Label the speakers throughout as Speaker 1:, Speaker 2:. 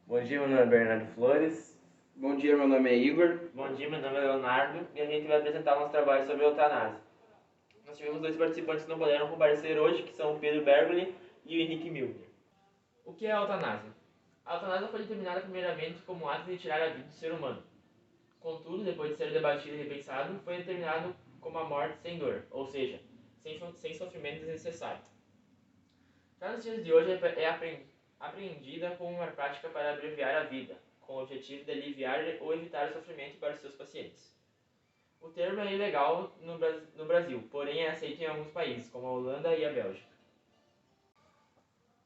Speaker 1: Bom dia, meu nome é Bernardo Flores.
Speaker 2: Bom dia, meu nome é Igor.
Speaker 3: Bom dia, meu nome é Leonardo e a gente vai apresentar o nosso trabalho sobre eutanásia. Nós tivemos dois participantes que não puderam comparecer hoje, que são o Pedro Bergoli e o Henrique Milner. O que é a eutanásia? A eutanásia foi determinada primeiramente como um ato de tirar a vida do ser humano. Contudo, depois de ser debatido e repensado, foi determinado como a morte sem dor, ou seja, sem sofrimento desnecessário. Já nos dias de hoje é apreendida como uma prática para abreviar a vida, com o objetivo de aliviar ou evitar o sofrimento para os seus pacientes. O termo é ilegal no Brasil, porém é aceito em alguns países, como a Holanda e a Bélgica.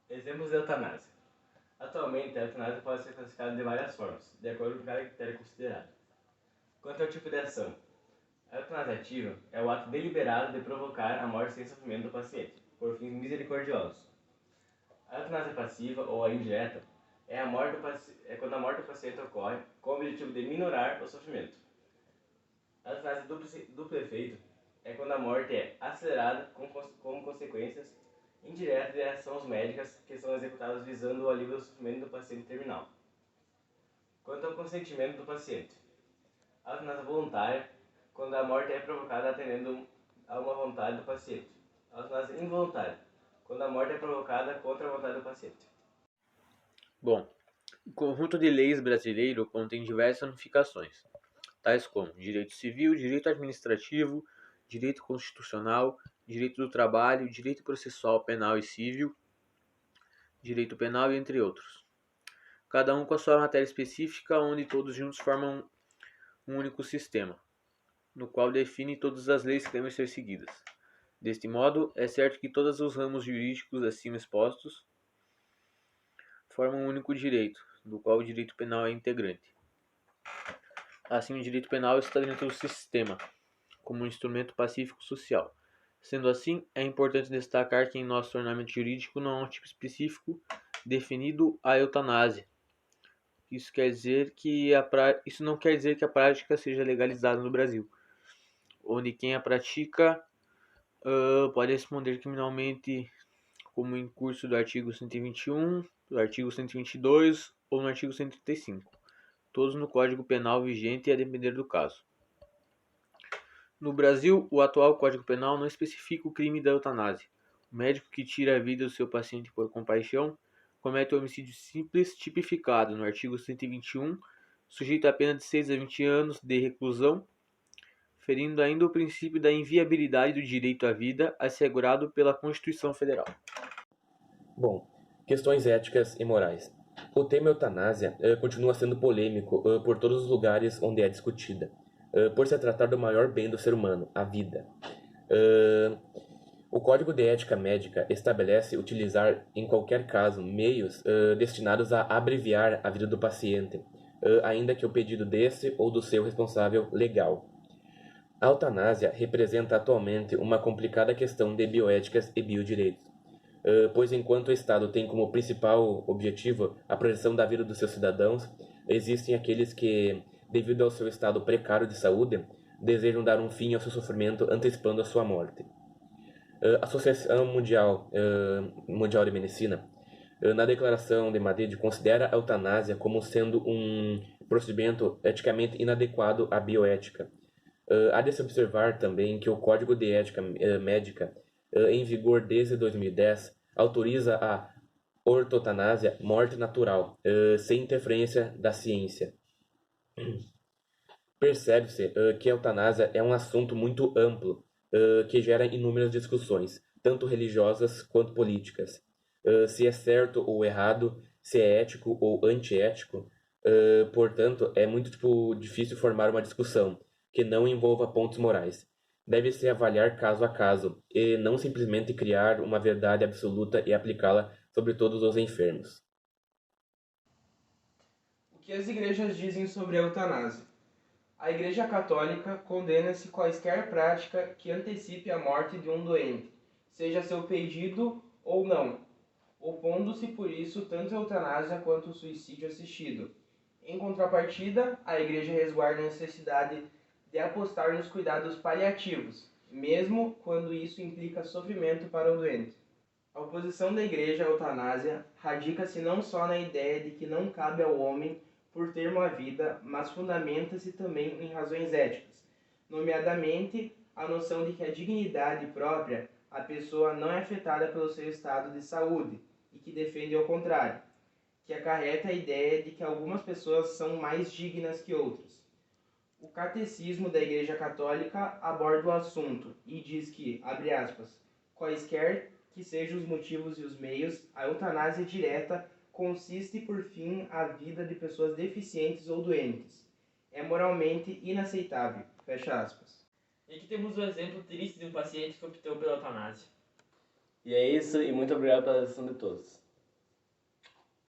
Speaker 1: Exemplos de eutanásia. Atualmente, a eutanásia pode ser classificada de várias formas, de acordo com cada critério considerado. Quanto ao tipo de ação, a eutanásia ativa é o ato deliberado de provocar a morte sem sofrimento do paciente, por fins misericordiosos. A eutanásia passiva ou a indireta é quando a morte do paciente ocorre com o objetivo de minorar o sofrimento. A eutanásia duplo efeito é quando a morte é acelerada como consequências indiretas de ações médicas que são executadas visando o alívio do sofrimento do paciente terminal. Quanto ao consentimento do paciente, a eutanásia voluntária quando a morte é provocada atendendo a uma vontade do paciente. A eutanásia involuntária quando a morte é provocada contra a vontade do paciente.
Speaker 4: Bom, o conjunto de leis brasileiro contém diversas ramificações, tais como direito civil, direito administrativo, direito constitucional, direito do trabalho, direito processual penal e civil, direito penal e entre outros. Cada um com a sua matéria específica, onde todos juntos formam um único sistema, no qual define todas as leis que devem ser seguidas. Deste modo, é certo que todos os ramos jurídicos acima expostos formam um único direito, do qual o direito penal é integrante. Assim, o direito penal está dentro do sistema, como um instrumento pacífico social. Sendo assim, é importante destacar que em nosso ordenamento jurídico não há um tipo específico definido a eutanásia. Isso não quer dizer que a prática seja legalizada no Brasil, onde quem a pratica pode responder criminalmente como em curso do artigo 121, do artigo 122 ou no artigo 135, todos no Código Penal vigente a depender do caso. No Brasil, o atual Código Penal não especifica o crime da eutanásia. O médico que tira a vida do seu paciente por compaixão comete o homicídio simples tipificado no artigo 121, sujeito a pena de 6 a 20 anos de reclusão, ferindo ainda o princípio da inviabilidade do direito à vida assegurado pela Constituição Federal.
Speaker 5: Bom, questões éticas e morais. O tema eutanásia continua sendo polêmico por todos os lugares onde é discutida, por se tratar do maior bem do ser humano, a vida. O Código de Ética Médica estabelece utilizar, em qualquer caso, meios destinados a abreviar a vida do paciente, ainda que o pedido desse ou do seu responsável legal. A eutanásia representa atualmente uma complicada questão de bioéticas e biodireitos, pois enquanto o Estado tem como principal objetivo a proteção da vida dos seus cidadãos, existem aqueles que, devido ao seu estado precário de saúde, desejam dar um fim ao seu sofrimento antecipando a sua morte. A Associação Mundial de Medicina, na Declaração de Madrid, considera a eutanásia como sendo um procedimento eticamente inadequado à bioética. Há de se observar também que o Código de Ética Médica, em vigor desde 2010, autoriza a ortotanásia, morte natural, sem interferência da ciência. Percebe-se que a eutanásia é um assunto muito amplo, que gera inúmeras discussões, tanto religiosas quanto políticas. Se é certo ou errado, se é ético ou antiético, portanto, é muito difícil formar uma discussão que não envolva pontos morais. Deve-se avaliar caso a caso, e não simplesmente criar uma verdade absoluta e aplicá-la sobre todos os enfermos.
Speaker 2: O que as igrejas dizem sobre a eutanásia? A Igreja Católica condena-se quaisquer prática que antecipe a morte de um doente, seja seu pedido ou não, opondo-se por isso tanto a eutanásia quanto o suicídio assistido. Em contrapartida, a Igreja resguarda a necessidade de apostar nos cuidados paliativos, mesmo quando isso implica sofrimento para o doente. A oposição da Igreja à eutanásia radica-se não só na ideia de que não cabe ao homem por ter uma vida, mas fundamenta-se também em razões éticas, nomeadamente a noção de que a dignidade própria a pessoa não é afetada pelo seu estado de saúde e que defende ao contrário, que acarreta a ideia de que algumas pessoas são mais dignas que outras. O Catecismo da Igreja Católica aborda o assunto e diz que, abre aspas, quaisquer que sejam os motivos e os meios, a eutanásia direta consiste por fim à vida de pessoas deficientes ou doentes. É moralmente inaceitável. Fecha aspas.
Speaker 3: E aqui temos o exemplo triste de um paciente que optou pela eutanásia.
Speaker 1: E é isso, e muito obrigado pela atenção de todos.